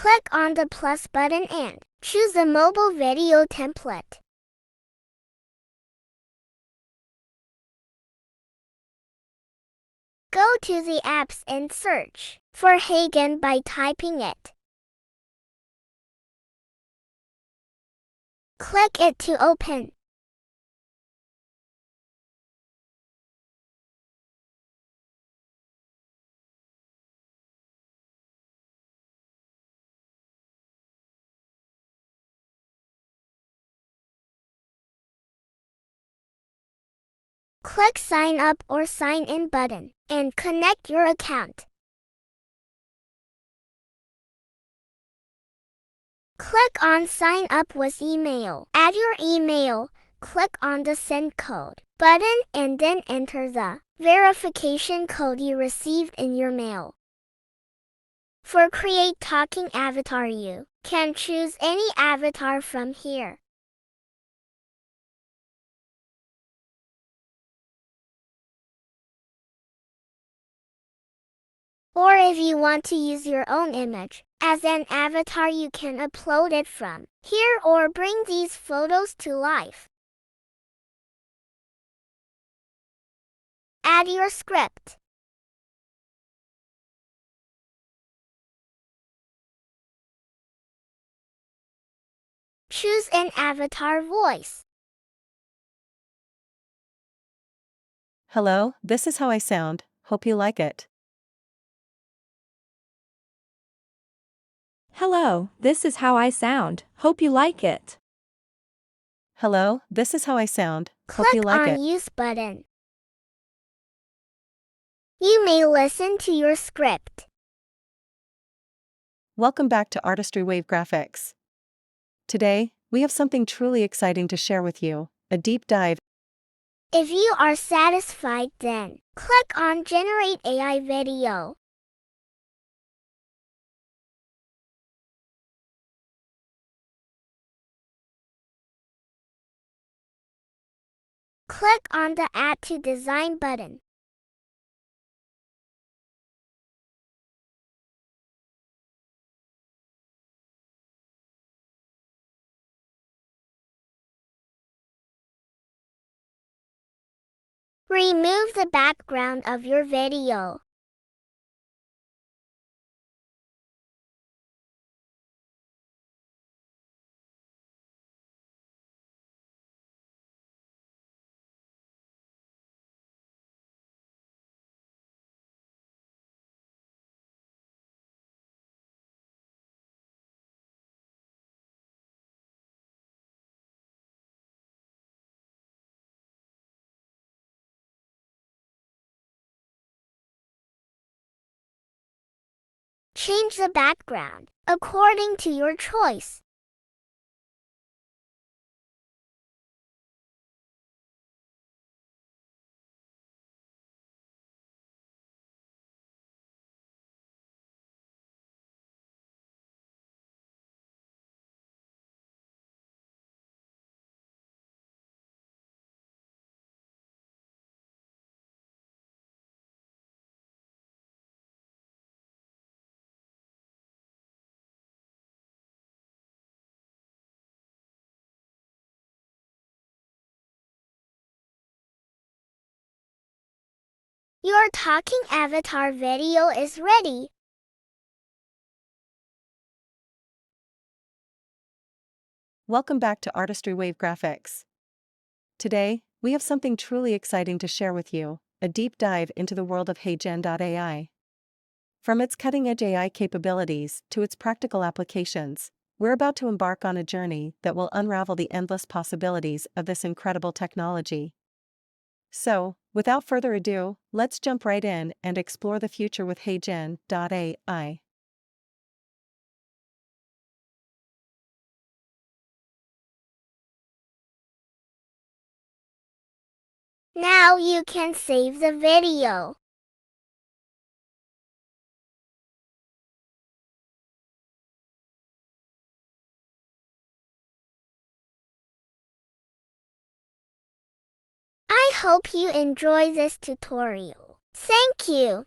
Click on the plus button and choose the mobile video template. Go to the apps and search for HeyGen by typing it. Click it to open. Click Sign Up or Sign In button and connect your account. Click on Sign Up with email. Add your email, click on the Send Code button and then enter the verification code you received in your mail. For Create Talking Avatar, you can choose any avatar from here. Or if you want to use your own image as an avatar, you can upload it from here or bring these photos to life. Add your script. Choose an avatar voice. Hello, this is how I sound. Hope you like it. Hello, this is how I sound. Hope you like it. Hello, this is how I sound. Hope you Click like on it. Use button. You may listen to your script. Welcome back to Artistry Wave Graphics. Today, we have something truly exciting to share with you, a deep dive. If you are satisfied, then click on Generate AI Video. Click on the Add to Design button. Remove the background of your video. Change the background according to your choice. Your talking avatar video is ready. Welcome back to Artistry Wave Graphics. Today, we have something truly exciting to share with you, a deep dive into the world of HeyGen AI. From its cutting-edge AI capabilities to its practical applications, we're about to embark on a journey that will unravel the endless possibilities of this incredible technology. So, without further ado, let's jump right in and explore the future with HeyGen AI. Now you can save the video. I hope you enjoy this tutorial. Thank you.